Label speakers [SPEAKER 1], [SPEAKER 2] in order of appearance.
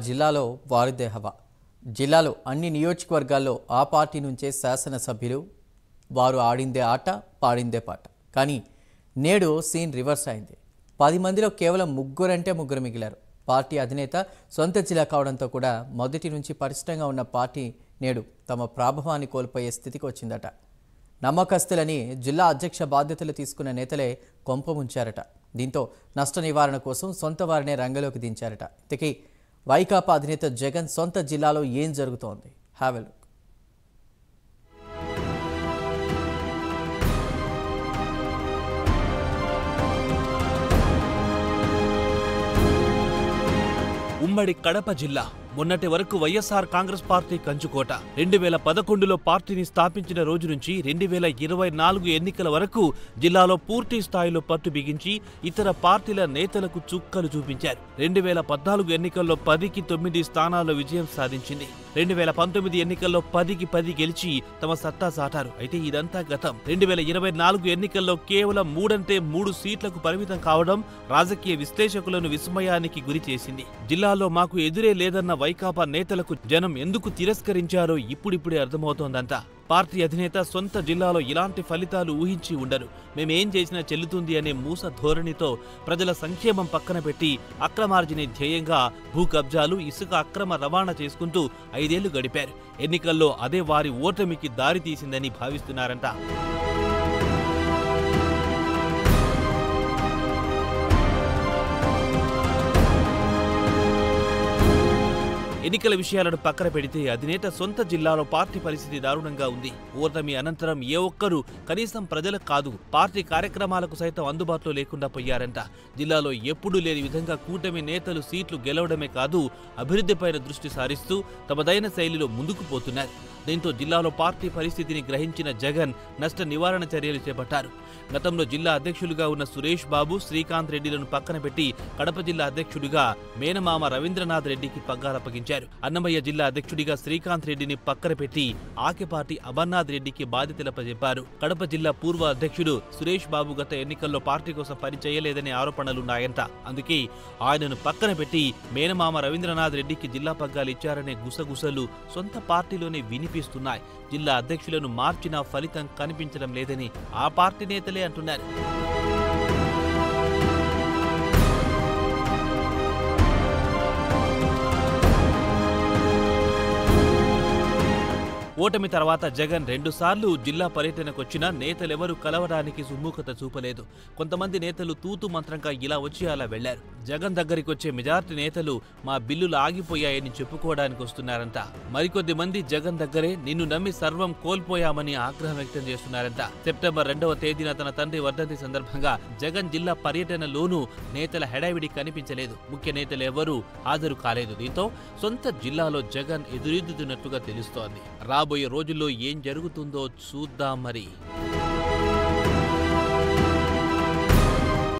[SPEAKER 1] జిల్లాలో వారిదే హవా. జిల్లాలో అన్ని నియోజకవర్గాల్లో ఆ పార్టీ నుంచే శాసనసభ్యులు. వారు ఆడిందే ఆట, పాడిందే పాట. కానీ నేడు సీన్ రివర్స్ అయింది. 10 మందిలో కేవలం ముగ్గురంటే ముగ్గురు మిగిలారు. పార్టీ అధినేత సొంత జిల్లా కావడంతో కూడా మొదటి నుంచి పటిష్టంగా ఉన్న పార్టీ నేడు తమ ప్రాభవాన్ని కోల్పోయే స్థితికి వచ్చిందట. నమ్మకస్తులని జిల్లా అధ్యక్ష బాధ్యతలు తీసుకున్న నేతలే కొంపముంచారట. దీంతో నష్ట నివారణ కోసం సొంత వారినే రంగంలోకి దించారట. ఇంతకీ వైకాపా అధినేత జగన్ సొంత జిల్లాలో ఏం జరుగుతోంది? Have a look.
[SPEAKER 2] ఉమ్మడి కడప జిల్లా మొన్నటి వరకు వైఎస్ఆర్ కాంగ్రెస్ పార్టీ కంచుకోట. 2011లో పార్టీని స్థాపించిన రోజు నుంచి 2024 ఎన్నికల వరకు జిల్లాలో పూర్తి స్థాయిలో పట్టు బిగించి ఇతర పార్టీల నేతలకు చుక్కలు చూపించారు. 2014 ఎన్నికల్లో 10కి 9 స్థానాల్లో విజయం సాధించింది. 2019 ఎన్నికల్లో 10కి 10 గెలిచి తమ సత్తా చాటారు. అయితే ఇదంతా గతం. 2024 ఎన్నికల్లో కేవలం 3 సీట్లకు పరిమితం కావడం రాజకీయ విశ్లేషకులను విస్మయానికి గురి చేసింది. జిల్లాలో మాకు ఎదురే లేదన్న వైకాపా నేతలకు జనం ఎందుకు తిరస్కరించారో ఇప్పుడిప్పుడే అర్థమవుతోందంతా. పార్టీ అధినేత సొంత జిల్లాలో ఇలాంటి ఫలితాలు ఊహించి ఉండరు. మేమేం చేసినా చెల్లుతుంది అనే మూస ధోరణితో ప్రజల సంక్షేమం పక్కన పెట్టి అక్రమార్జనే ధ్యేయంగా భూ కబ్జాలు, ఇసుక అక్రమ రవాణా చేసుకుంటూ 5 ఏళ్లు గడిపారు. ఎన్నికల్లో అదే వారి ఓటమికి దారి తీసిందని భావిస్తున్నారంట. ఎన్నికల విషయాలను పక్కన పెడితే అధినేత సొంత జిల్లాలో పార్టీ పరిస్థితి దారుణంగా ఉంది. ఓటమి అనంతరం ఏ ఒక్కరూ కనీసం ప్రజలకు కాదు పార్టీ కార్యక్రమాలకు సైతం అందుబాటులో లేకుండా పోయారంట. జిల్లాలో ఎప్పుడూ లేని విధంగా కూటమి నేతలు సీట్లు గెలవడమే కాదు అభివృద్ధిపైన దృష్టి సారిస్తూ తమదైన శైలిలో ముందుకు పోతున్నారు. దీంతో జిల్లాలో పార్టీ పరిస్థితిని గ్రహించిన జగన్ నష్ట నివారణ చర్యలు చేపట్టారు. గతంలో జిల్లా అధ్యక్షులుగా ఉన్న సురేష్ బాబు, శ్రీకాంత్ రెడ్డిలను పక్కన పెట్టి కడప జిల్లా అధ్యక్షుడిగా మేనమామ రవీంద్రనాథ్ రెడ్డికి పగ్గాలప్పగించారు. అన్నమయ్య జిల్లా అధ్యక్షుడిగా శ్రీకాంత్ రెడ్డిని పక్కన పెట్టి ఆకెపాటి అమర్నాథ్ రెడ్డికి బాధ్యతలప్పజెప్పారు. కడప జిల్లా పూర్వ అధ్యక్షుడు సురేష్ బాబు గత ఎన్నికల్లో పార్టీ కోసం పనిచేయలేదనే ఆరోపణలున్నాయంట. అందుకే ఆయనను పక్కన పెట్టి మేనమామ రవీంద్రనాథ్ రెడ్డికి జిల్లా పగ్గాలు ఇచ్చారనే గుసగుసలు సొంత పార్టీలోనే వినిపిస్తున్నాయి. జిల్లా అధ్యక్షులను మార్చినా ఫలితం కనిపించడం లేదని ఆ పార్టీ నేతలే అంటున్నారు. ఓటమి తర్వాత జగన్ 2 సార్లు జిల్లా పర్యటనకొచ్చినా నేతలెవరూ కలవడానికి సుముఖత చూపలేదు. కొంతమంది నేతలు తూతు మంత్రంగా ఇలా వచ్చి అలా వెళ్లారు. జగన్ దగ్గరికి వచ్చే మెజార్టీ నేతలు మా బిల్లులు ఆగిపోయాయని చెప్పుకోవడానికి వస్తున్నారంట. మరికొద్ది మంది జగన్ దగ్గరే నిన్ను నమ్మి సర్వం కోల్పోయామని ఆగ్రహం వ్యక్తం చేస్తున్నారంట. సెప్టెంబర్ 2వ తేదీన తన తండ్రి వర్ధంతి సందర్భంగా జగన్ జిల్లా పర్యటనలోనూ నేతల హడావిడి కనిపించలేదు. ముఖ్య నేతలు ఎవరూ హాజరు కాలేదు. దీంతో సొంత జిల్లాలో జగన్ ఎదురెదుతున్నట్లుగా తెలుస్తోంది. రాబోయే రోజుల్లో ఏం జరుగుతుందో చూద్దాం మరి.